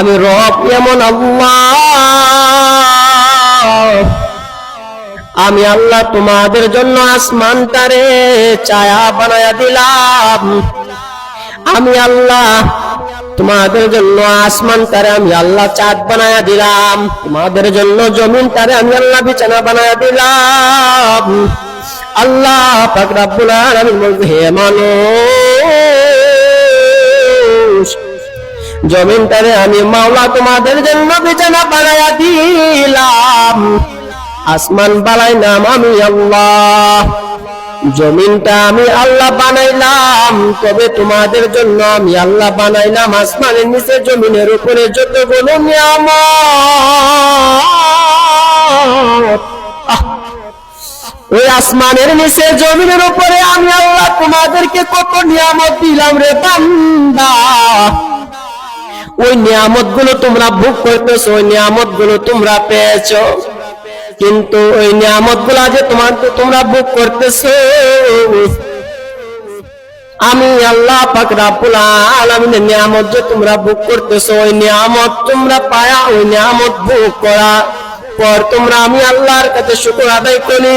আমি রব এমন আল্লাহ, আমি আল্লাহ তোমাদের জন্য আসমানটারে ছায়া বানায়া দিলাম। আমি আল্লাহ তোমাদের জন্য আসমানটারে আমি আল্লাহ চাঁদ বানায়া দিলাম। তোমাদের জন্য জমিনটারে আমি আল্লাহ বিছানা বানায়া দিলাম। আল্লাহ পাক রব্বুল আলামিন বলবে, হে মানুষ, জমিনটারে আমি মাওলা তোমাদের জন্য বিছানা বানায়া দিলাম। আসমান বানাইলাম আমি আল্লাহ, জমিনটা আমি আল্লাহ বানাইলাম। তবে তোমাদের জন্য আমি আল্লাহ বানাইলাম আসমানের নিচে জমিনের উপরে যতগুলো নিয়ামত, ওই আসমানের নিচে জমিনের উপরে আমি আল্লাহ তোমাদেরকে কত নিয়ামত দিলাম রে বান্দা। ওই নিয়ামত গুলো তোমরা ভোগ করতেছো, ওই নিয়ামত গুলো তোমরা পেয়েছো, কিন্তু ওই নিয়ামত গুলা যে তোমরা ভোগ করতেছো, আমি আল্লাহ পাক রব্বুল আলামিনের নিয়ামত যে তোমরা ভোগ করতেছো, ওই নিয়ামত তোমরা পায়া, ওই নিয়ামত ভোগ করা পর তোমরা আমি আল্লাহর কাছে শুকর আদায় করি।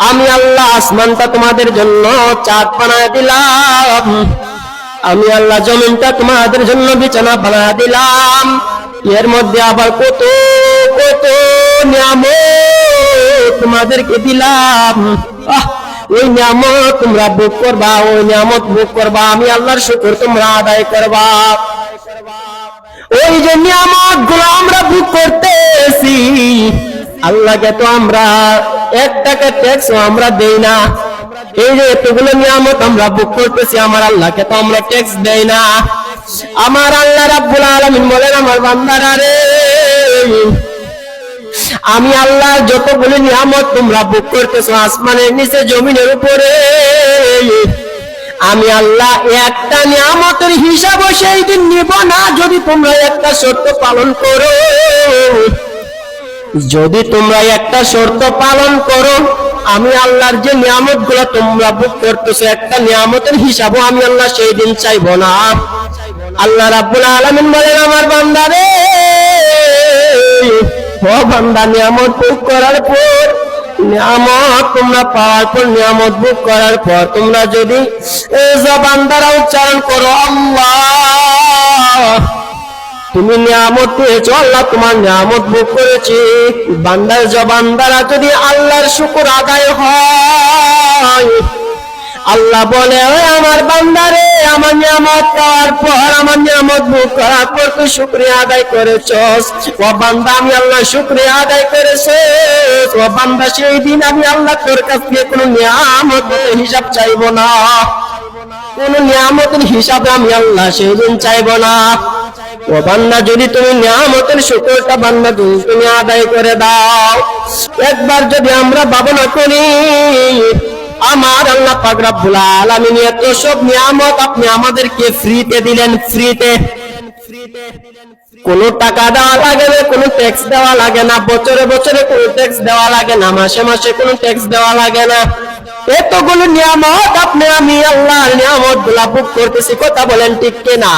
আমি আল্লাহ আসমানটা তোমাদের জন্য চাঁদ বানায় দিলাম। আমি আল্লাহ জমিনটা তোমাদের জন্য বিছানা বানায় দিলাম। এর মধ্যে আবার কত কত নিয়ামত তোমাদেরকে দিলাম। ওই নিয়ামত তোমরা ভোগ করবা, ওই নিয়ামত ভোগ করবা, আমি আল্লাহর শুকর তোমরা আদায় করবা। ওই যে নিয়ামত গুলো আমরা ভোগ করতেছি, আল্লাহকে তো আমরা 1 টাকা ট্যাক্স আমরা দেই না। এই যে এতগুলো নিয়ামত আমরা ভোগ করতেছি, আমার আল্লাহকে তো আমরা ট্যাক্স দেই না। আমার আল্লাহ রাব্বুল আলামিন বলেন, আমার বান্দারা রে, আমি আল্লাহ যতগুলো নিয়ামত তোমরা ভোগ করতেছো আসমানের নিচে জমিনের উপরে, আমি আল্লাহ একটা নিয়ামতের হিসাব সেই দিন নিব না যদি তোমরা একটা শর্ত পালন করো। যদি তোমরা একটা শর্ত পালন করো, আমি আল্লাহর যে নিয়ামত গুলো তোমরা ভোগ করতেছো, একটা নিয়ামতের হিসাবও আমি আল্লাহ সেই দিন চাইব না। আল্লাহ রাব্বুল আলামিন বলেন, আমার বান্দারে, ও বান্দা, নিয়ামত ভোগ করার পর, নিয়ামত তোমরা পাওয়ার পর, নিয়ামত ভোগ করার পর তোমরা যদি জবান দ্বারা উচ্চারণ করো, আল্লাহ তুমি নিয়ামত পেয়েছো, আল্লাহ তোমার নিয়ামত ভোগ করেছি, বান্দার জবান দ্বারা যদি আল্লাহর শুকর আদায় হয়, আল্লাহ বলে, আমার বান্দারে, আমার নিয়ামত পাওয়ার পর, আমার নিয়ামত ভোগ করার পর তুই শুকরিয়া আদায় করেছস, ও বান্দা আমি আল্লাহ শুকরিয়া আদায় করেছিস, ও বান্দা সেই দিন আমি আল্লাহ তোর কাছ থেকে কোনো নিয়ামতের হিসাব চাইব না, কোন নিয়ামতের হিসাব আমি আল্লাহ সেই দিন চাইব না। ও বান্দা, যদি তুমি নিয়ামতের শুকরটা বান্দা তুমি আদায় করে দাও, একবার যদি আমরা ভাবনা করি, আমার আল্লাহ পাক রব্বুল আলামিন এত সব নিয়ামত আপনি আমাদেরকে ফ্রিতে দিলেন, ফ্রিতে, কোনো টাকা দেওয়া লাগে না, কোনো ট্যাক্স দেওয়া লাগে না, বছরে বছরে কোনো ট্যাক্স দেওয়া লাগে না, মাসে মাসে কোনো ট্যাক্স দেওয়া লাগে না। এতগুলো নিয়ামত আপনি আমি আল্লাহর নিয়ামত গুলা ভোগ করতেছি, কথা বলেন ঠিক কিনা?